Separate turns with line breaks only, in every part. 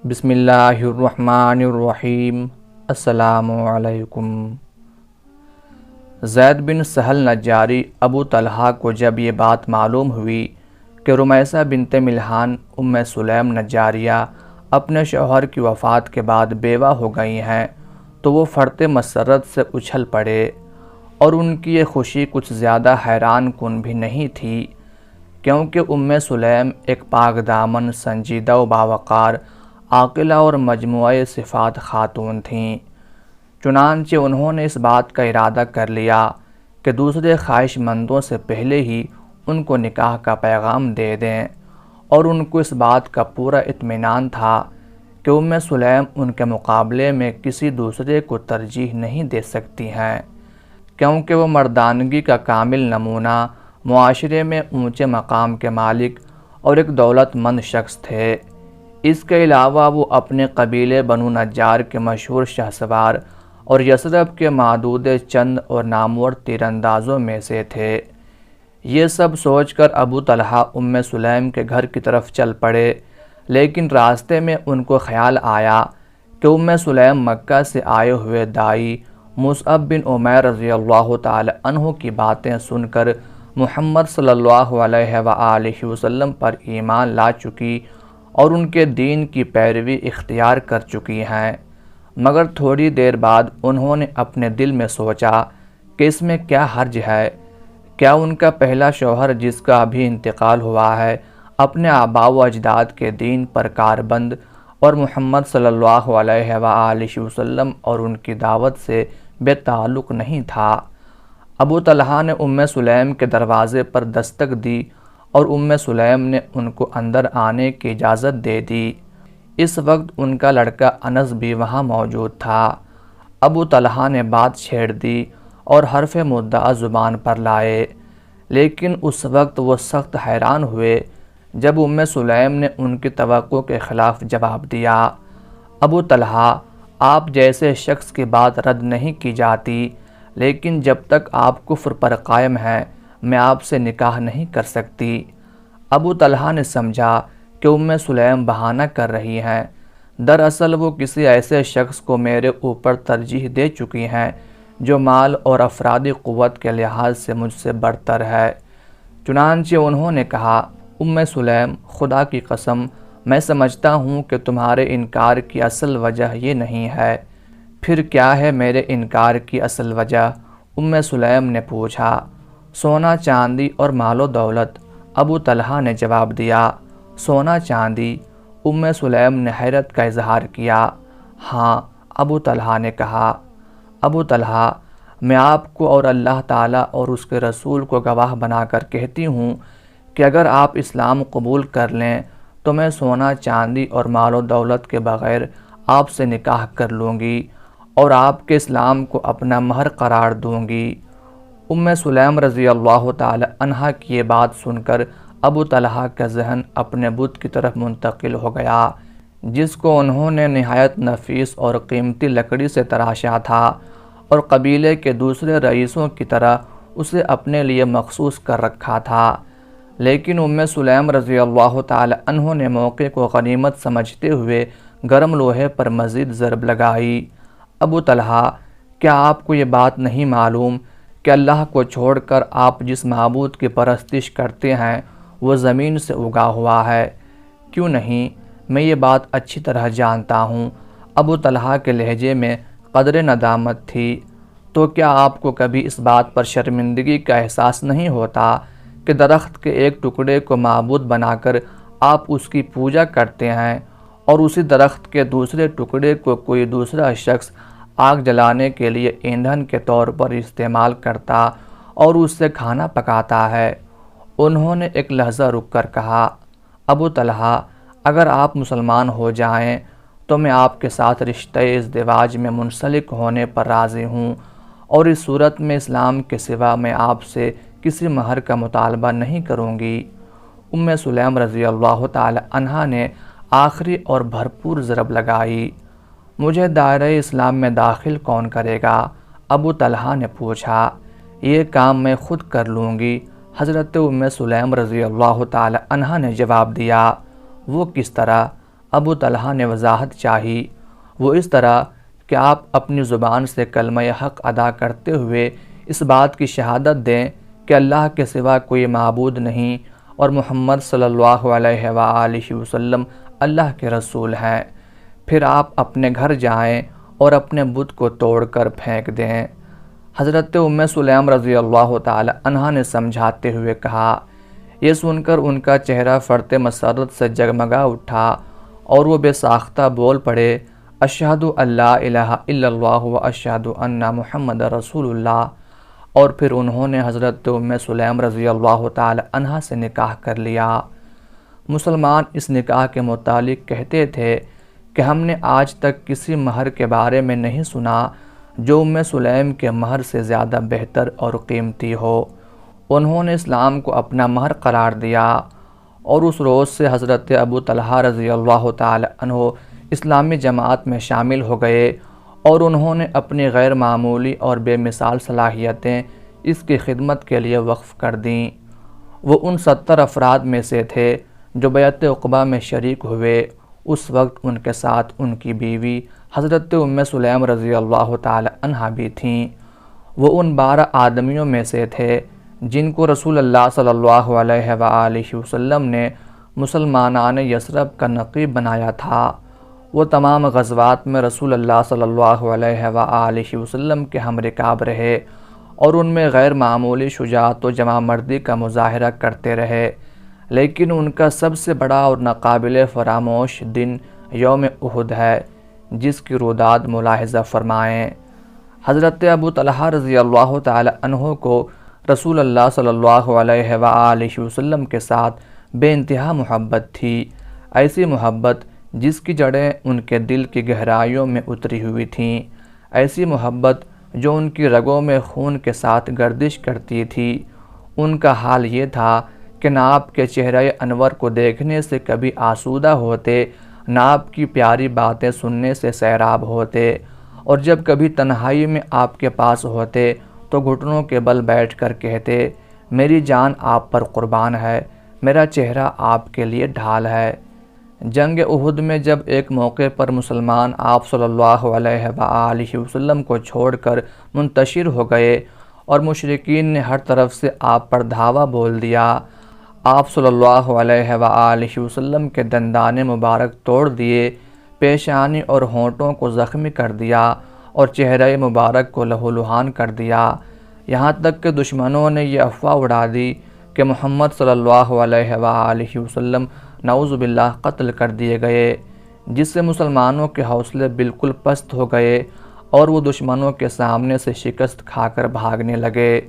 بسم اللہ الرحمن الرحیم۔ السلام علیکم۔ زید بن سہل نجاری ابو طلحہ کو جب یہ بات معلوم ہوئی کہ رمیثہ بنت ملحان ام سلیم نجاریہ اپنے شوہر کی وفات کے بعد بیوہ ہو گئی ہیں تو وہ فرط مسرت سے اچھل پڑے، اور ان کی یہ خوشی کچھ زیادہ حیران کن بھی نہیں تھی، کیونکہ ام سلیم ایک پاک دامن، سنجیدہ و باوقار، عاقلہ اور مجموعہ صفات خاتون تھیں۔ چنانچہ انہوں نے اس بات کا ارادہ کر لیا کہ دوسرے خواہش مندوں سے پہلے ہی ان کو نکاح کا پیغام دے دیں، اور ان کو اس بات کا پورا اطمینان تھا کہ ام سلیم ان کے مقابلے میں کسی دوسرے کو ترجیح نہیں دے سکتی ہیں، کیونکہ وہ مردانگی کا کامل نمونہ، معاشرے میں اونچے مقام کے مالک اور ایک دولت مند شخص تھے۔ اس کے علاوہ وہ اپنے قبیلے بنو نجار کے مشہور شہسوار اور یثرب کے معدود چند اور نامور تیر اندازوں میں سے تھے۔ یہ سب سوچ کر ابو طلحہ ام سلیم کے گھر کی طرف چل پڑے، لیکن راستے میں ان کو خیال آیا کہ ام سلیم مکہ سے آئے ہوئے دائی مصعب بن عمیر رضی اللہ تعالی عنہ کی باتیں سن کر محمد صلی اللہ علیہ وآلہ وسلم پر ایمان لا چکی اور ان کے دین کی پیروی اختیار کر چکی ہیں، مگر تھوڑی دیر بعد انہوں نے اپنے دل میں سوچا کہ اس میں کیا حرج ہے؟ کیا ان کا پہلا شوہر جس کا ابھی انتقال ہوا ہے اپنے آباء و اجداد کے دین پر کاربند اور محمد صلی اللہ علیہ وآلہ وسلم اور ان کی دعوت سے بے تعلق نہیں تھا؟ ابو طلحہ نے ام سلیم کے دروازے پر دستک دی اور ام سلیم نے ان کو اندر آنے کی اجازت دے دی۔ اس وقت ان کا لڑکا انس بھی وہاں موجود تھا۔ ابو طلحہ نے بات چھیڑ دی اور حرف مدعا زبان پر لائے، لیکن اس وقت وہ سخت حیران ہوئے جب ام سلیم نے ان کی توقع کے خلاف جواب دیا۔ ابو طلحہ، آپ جیسے شخص کی بات رد نہیں کی جاتی، لیکن جب تک آپ کفر پر قائم ہیں میں آپ سے نکاح نہیں کر سکتی۔ ابو طلحہ نے سمجھا کہ ام سلیم بہانہ کر رہی ہیں، دراصل وہ کسی ایسے شخص کو میرے اوپر ترجیح دے چکی ہیں جو مال اور افرادی قوت کے لحاظ سے مجھ سے برتر ہے۔ چنانچہ انہوں نے کہا، ام سلیم، خدا کی قسم میں سمجھتا ہوں کہ تمہارے انکار کی اصل وجہ یہ نہیں ہے۔ پھر کیا ہے میرے انکار کی اصل وجہ؟ ام سلیم نے پوچھا۔ سونا چاندی اور مال و دولت، ابو طلحہ نے جواب دیا۔ سونا چاندی؟ ام سلیم نے حیرت کا اظہار کیا۔ ہاں، ابو طلحہ نے کہا۔ ابو طلحہ، میں آپ کو اور اللہ تعالیٰ اور اس کے رسول کو گواہ بنا کر کہتی ہوں کہ اگر آپ اسلام قبول کر لیں تو میں سونا چاندی اور مال و دولت کے بغیر آپ سے نکاح کر لوں گی اور آپ کے اسلام کو اپنا مہر قرار دوں گی۔ ام سلیم رضی اللہ تعالی عنہا کی یہ بات سن کر ابو طلحہ کا ذہن اپنے بت کی طرف منتقل ہو گیا، جس کو انہوں نے نہایت نفیس اور قیمتی لکڑی سے تراشا تھا، اور قبیلے کے دوسرے رئیسوں کی طرح اسے اپنے لیے مخصوص کر رکھا تھا۔ لیکن ام سلیم رضی اللہ تعالی عنہ نے موقع کو غنیمت سمجھتے ہوئے گرم لوہے پر مزید ضرب لگائی۔ ابو طلحہ، کیا آپ کو یہ بات نہیں معلوم کہ اللہ کو چھوڑ کر آپ جس معبود کی پرستش کرتے ہیں وہ زمین سے اگا ہوا ہے؟ کیوں نہیں، میں یہ بات اچھی طرح جانتا ہوں۔ ابو طلحہ کے لہجے میں قدر ندامت تھی۔ تو کیا آپ کو کبھی اس بات پر شرمندگی کا احساس نہیں ہوتا کہ درخت کے ایک ٹکڑے کو معبود بنا کر آپ اس کی پوجا کرتے ہیں، اور اسی درخت کے دوسرے ٹکڑے کو کوئی دوسرا شخص آگ جلانے کے لیے ایندھن کے طور پر استعمال کرتا اور اس سے کھانا پکاتا ہے؟ انہوں نے ایک لحظہ رک کر کہا، ابو طلحہ، اگر آپ مسلمان ہو جائیں تو میں آپ کے ساتھ رشتہ ازدواج میں منسلک ہونے پر راضی ہوں، اور اس صورت میں اسلام کے سوا میں آپ سے کسی مہر کا مطالبہ نہیں کروں گی۔ ام سلیم رضی اللہ تعالی عنہا نے آخری اور بھرپور ضرب لگائی۔ مجھے دائرہ اسلام میں داخل کون کرے گا؟ ابو طلحہ نے پوچھا۔ یہ کام میں خود کر لوں گی، حضرت ام سلیم رضی اللہ تعالی عنہا نے جواب دیا۔ وہ کس طرح؟ ابو طلحہ نے وضاحت چاہی، وہ اس طرح کہ آپ اپنی زبان سے کلمہ حق ادا کرتے ہوئے اس بات کی شہادت دیں کہ اللہ کے سوا کوئی معبود نہیں اور محمد صلی اللہ علیہ وآلہ وسلم اللہ کے رسول ہیں۔ پھر آپ اپنے گھر جائیں اور اپنے بت کو توڑ کر پھینک دیں۔ حضرت ام سلیم رضی اللہ تعالی عنہا نے سمجھاتے ہوئے کہا، یہ سن کر ان کا چہرہ فرط مسرت سے جگمگا اٹھا اور وہ بے ساختہ بول پڑے، اشہد ان لا الہ الا اللہ و اشہد ان محمد رسول اللہ، اور پھر انہوں نے حضرت ام سلیم رضی اللہ تعالی عنہا سے نکاح کر لیا۔ مسلمان اس نکاح کے متعلق کہتے تھے کہ ہم نے آج تک کسی مہر کے بارے میں نہیں سنا جو ام سلیم کے مہر سے زیادہ بہتر اور قیمتی ہو۔ انہوں نے اسلام کو اپنا مہر قرار دیا اور اس روز سے حضرت ابو طلحہ رضی اللہ تعالی عنہ اسلامی جماعت میں شامل ہو گئے اور انہوں نے اپنی غیر معمولی اور بے مثال صلاحیتیں اس کی خدمت کے لیے وقف کر دیں۔ وہ ان 70 افراد میں سے تھے جو بیعت عقبہ میں شریک ہوئے۔ اس وقت ان کے ساتھ ان کی بیوی حضرت ام سلیم رضی اللہ تعالی عنہا بھی تھیں۔ وہ ان 12 آدمیوں میں سے تھے جن کو رسول اللہ صلی اللہ علیہ وآلہ وسلم نے مسلمانان یثرب کا نقیب بنایا تھا۔ وہ تمام غزوات میں رسول اللہ صلی اللہ علیہ وآلہ وسلم کے ہم رکاب رہے اور ان میں غیر معمولی شجاعت و جمع مردی کا مظاہرہ کرتے رہے، لیکن ان کا سب سے بڑا اور ناقابل فراموش دن یوم احد ہے، جس کی روداد ملاحظہ فرمائیں۔ حضرت ابو طلحہ رضی اللہ تعالی عنہ کو رسول اللہ صلی اللہ علیہ وآلہ وسلم کے ساتھ بے انتہا محبت تھی، ایسی محبت جس کی جڑیں ان کے دل کی گہرائیوں میں اتری ہوئی تھیں، ایسی محبت جو ان کی رگوں میں خون کے ساتھ گردش کرتی تھی۔ ان کا حال یہ تھا کہ نہ آپ کے چہرہ انور کو دیکھنے سے کبھی آسودہ ہوتے، نہ آپ کی پیاری باتیں سننے سے سیراب ہوتے، اور جب کبھی تنہائی میں آپ کے پاس ہوتے تو گھٹنوں کے بل بیٹھ کر کہتے، میری جان آپ پر قربان ہے، میرا چہرہ آپ کے لیے ڈھال ہے۔ جنگ احد میں جب ایک موقع پر مسلمان آپ صلی اللہ علیہ وآلہ وسلم کو چھوڑ کر منتشر ہو گئے اور مشرکین نے ہر طرف سے آپ پر دھاوا بول دیا، آپ صلی اللہ علیہ وآلہ وسلم کے دندان مبارک توڑ دیے، پیشانی اور ہونٹوں کو زخمی کر دیا اور چہرہ مبارک کو لہولہان کر دیا، یہاں تک کہ دشمنوں نے یہ افواہ اڑا دی کہ محمد صلی اللہ علیہ وآلہ وسلم نعوذ باللہ قتل کر دیے گئے، جس سے مسلمانوں کے حوصلے بالکل پست ہو گئے اور وہ دشمنوں کے سامنے سے شکست کھا کر بھاگنے لگے۔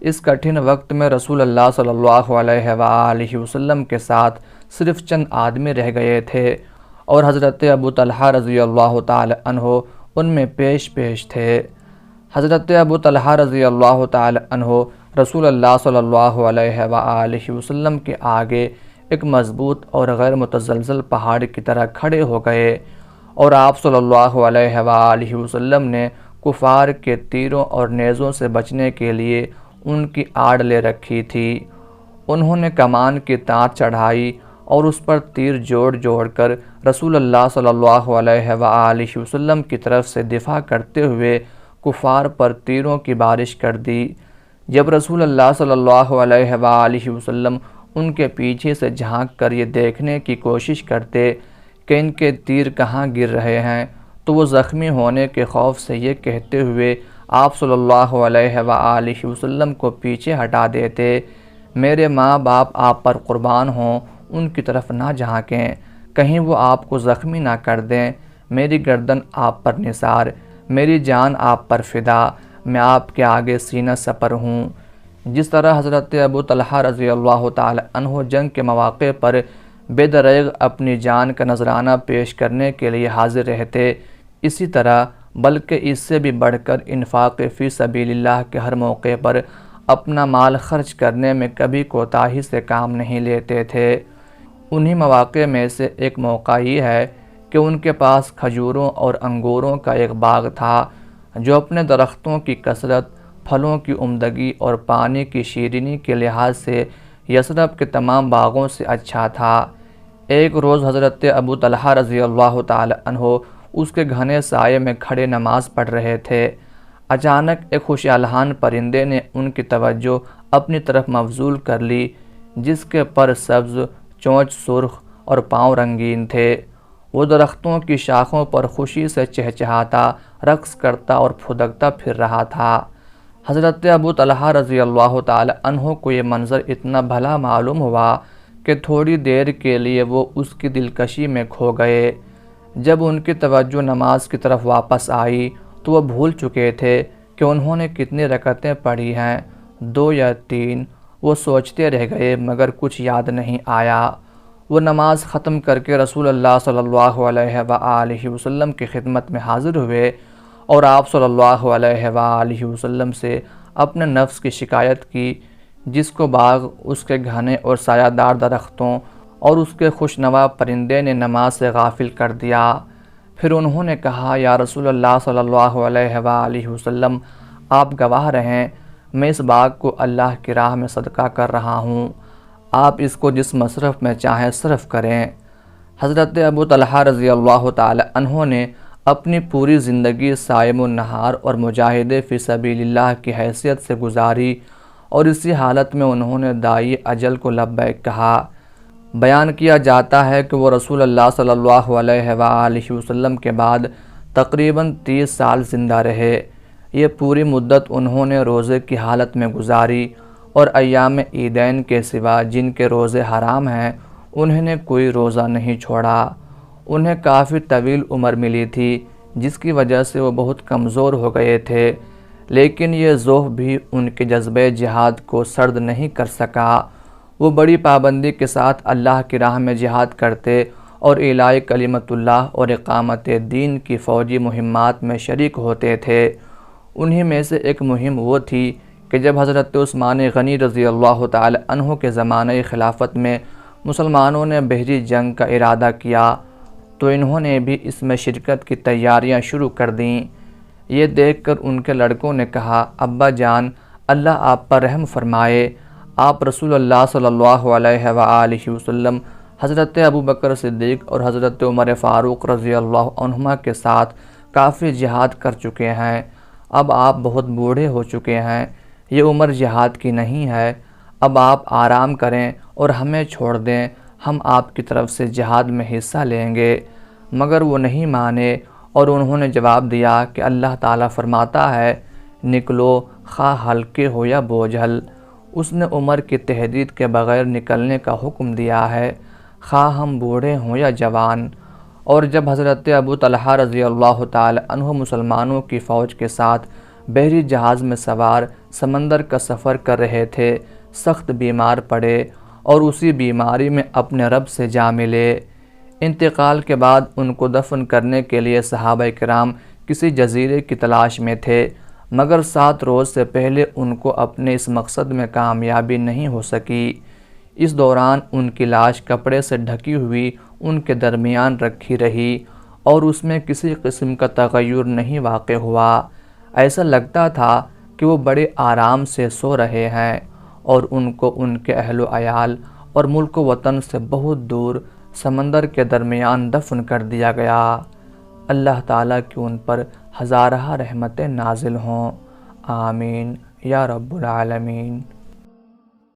اس کٹھن وقت میں رسول اللہ صلی اللہ علیہ وآلہ وسلم کے ساتھ صرف چند آدمی رہ گئے تھے اور حضرت ابو طلحہ رضی اللہ تعالی عنہ ان میں پیش تھے۔ حضرت ابو طلحہ رضی اللہ تعالی عنہ رسول اللہ صلی اللہ علیہ وآلہ وسلم کے آگے ایک مضبوط اور غیر متزلزل پہاڑ کی طرح کھڑے ہو گئے اور آپ صلی اللہ علیہ وآلہ وسلم نے کفار کے تیروں اور نیزوں سے بچنے کے لیے ان کی آڑ لے رکھی تھی۔ انہوں نے کمان کی تار چڑھائی اور اس پر تیر جوڑ کر رسول اللہ صلی اللہ علیہ وآلہ وسلم کی طرف سے دفاع کرتے ہوئے کفار پر تیروں کی بارش کر دی۔ جب رسول اللہ صلی اللہ علیہ وآلہ وسلم ان کے پیچھے سے جھانک کر یہ دیکھنے کی کوشش کرتے کہ ان کے تیر کہاں گر رہے ہیں تو وہ زخمی ہونے کے خوف سے یہ کہتے ہوئے آپ صلی اللہ علیہ وآلہ وسلم کو پیچھے ہٹا دیتے، میرے ماں باپ آپ پر قربان ہوں، ان کی طرف نہ جھانکیں، کہیں وہ آپ کو زخمی نہ کر دیں، میری گردن آپ پر نثار، میری جان آپ پر فدا، میں آپ کے آگے سینہ سپر ہوں۔ جس طرح حضرت ابو طلحہ رضی اللہ تعالی عنہ جنگ کے مواقع پر بے دریغ اپنی جان کا نذرانہ پیش کرنے کے لیے حاضر رہتے، اسی طرح بلکہ اس سے بھی بڑھ کر انفاق فی سبیل اللہ کے ہر موقع پر اپنا مال خرچ کرنے میں کبھی کوتاہی سے کام نہیں لیتے تھے۔ انہی مواقع میں سے ایک موقع یہ ہے کہ ان کے پاس کھجوروں اور انگوروں کا ایک باغ تھا جو اپنے درختوں کی کثرت، پھلوں کی عمدگی اور پانی کی شیرینی کے لحاظ سے یثرب کے تمام باغوں سے اچھا تھا۔ ایک روز حضرت ابو طلحہ رضی اللہ تعالی عنہ اس کے گھنے سائے میں کھڑے نماز پڑھ رہے تھے۔ اچانک ایک خوش الحان پرندے نے ان کی توجہ اپنی طرف مبذول کر لی، جس کے پر سبز، چونچ سرخ اور پاؤں رنگین تھے۔ وہ درختوں کی شاخوں پر خوشی سے چہچہاتا، رقص کرتا اور پھدکتا پھر رہا تھا۔ حضرت ابو طلحہ رضی اللہ تعالی عنہ کو یہ منظر اتنا بھلا معلوم ہوا کہ تھوڑی دیر کے لیے وہ اس کی دلکشی میں کھو گئے۔ جب ان کی توجہ نماز کی طرف واپس آئی تو وہ بھول چکے تھے کہ انہوں نے کتنی رکعتیں پڑھی ہیں، 2 یا 3۔ وہ سوچتے رہ گئے مگر کچھ یاد نہیں آیا۔ وہ نماز ختم کر کے رسول اللہ صلی اللہ علیہ وآلہ وسلم کی خدمت میں حاضر ہوئے اور آپ صلی اللہ علیہ وآلہ وسلم سے اپنے نفس کی شکایت کی، جس کو باغ، اس کے گھنے اور سایہ دار درختوں اور اس کے خوشنوا پرندے نے نماز سے غافل کر دیا۔ پھر انہوں نے کہا، یا رسول اللہ صلی اللہ علیہ وآلہ وسلم، آپ گواہ رہیں، میں اس باغ کو اللہ کی راہ میں صدقہ کر رہا ہوں، آپ اس کو جس مصرف میں چاہیں صرف کریں۔ حضرت ابو طلحہ رضی اللہ تعالی عنہ نے اپنی پوری زندگی صائم النہار اور مجاہد فی سبیل اللہ کی حیثیت سے گزاری اور اسی حالت میں انہوں نے داعی اجل کو لبیک کہا۔ بیان کیا جاتا ہے کہ وہ رسول اللہ صلی اللہ علیہ وآلہ وسلم کے بعد تقریباً 30 سال زندہ رہے۔ یہ پوری مدت انہوں نے روزے کی حالت میں گزاری اور ایام عیدین کے سوا جن کے روزے حرام ہیں انہوں نے کوئی روزہ نہیں چھوڑا۔ انہیں کافی طویل عمر ملی تھی جس کی وجہ سے وہ بہت کمزور ہو گئے تھے، لیکن یہ ذوق بھی ان کے جذبہ جہاد کو سرد نہیں کر سکا۔ وہ بڑی پابندی کے ساتھ اللہ کی راہ میں جہاد کرتے اور اعلاء کلمت اللہ اور اقامت دین کی فوجی مہمات میں شریک ہوتے تھے۔ انہی میں سے ایک مہم وہ تھی کہ جب حضرت عثمان غنی رضی اللہ تعالی عنہ کے زمانہ خلافت میں مسلمانوں نے بحری جنگ کا ارادہ کیا تو انہوں نے بھی اس میں شرکت کی تیاریاں شروع کر دیں۔ یہ دیکھ کر ان کے لڑکوں نے کہا، ابا جان، اللہ آپ پر رحم فرمائے، آپ رسول اللہ صلی اللہ علیہ وآلہ وسلم، حضرت ابوبکر صدیق اور حضرت عمر فاروق رضی اللہ عنہما کے ساتھ کافی جہاد کر چکے ہیں، اب آپ بہت بوڑھے ہو چکے ہیں، یہ عمر جہاد کی نہیں ہے، اب آپ آرام کریں اور ہمیں چھوڑ دیں، ہم آپ کی طرف سے جہاد میں حصہ لیں گے۔ مگر وہ نہیں مانے اور انہوں نے جواب دیا کہ اللہ تعالیٰ فرماتا ہے، نکلو خواہ ہلکے ہو یا بوجھل۔ اس نے عمر کی تحدید کے بغیر نکلنے کا حکم دیا ہے، خواہ ہم بوڑھے ہوں یا جوان۔ اور جب حضرت ابو طلحہ رضی اللہ تعالی عنہ مسلمانوں کی فوج کے ساتھ بحری جہاز میں سوار سمندر کا سفر کر رہے تھے، سخت بیمار پڑے اور اسی بیماری میں اپنے رب سے جا ملے۔ انتقال کے بعد ان کو دفن کرنے کے لیے صحابہ کرام کسی جزیرے کی تلاش میں تھے، مگر 7 روز سے پہلے ان کو اپنے اس مقصد میں کامیابی نہیں ہو سکی۔ اس دوران ان کی لاش کپڑے سے ڈھکی ہوئی ان کے درمیان رکھی رہی اور اس میں کسی قسم کا تغیر نہیں واقع ہوا۔ ایسا لگتا تھا کہ وہ بڑے آرام سے سو رہے ہیں اور ان کو ان کے اہل و عیال اور ملک و وطن سے بہت دور سمندر کے درمیان دفن کر دیا گیا۔ اللہ تعالیٰ کی ان پر ہزارہ رحمتیں نازل ہوں، آمین یا رب العالمین۔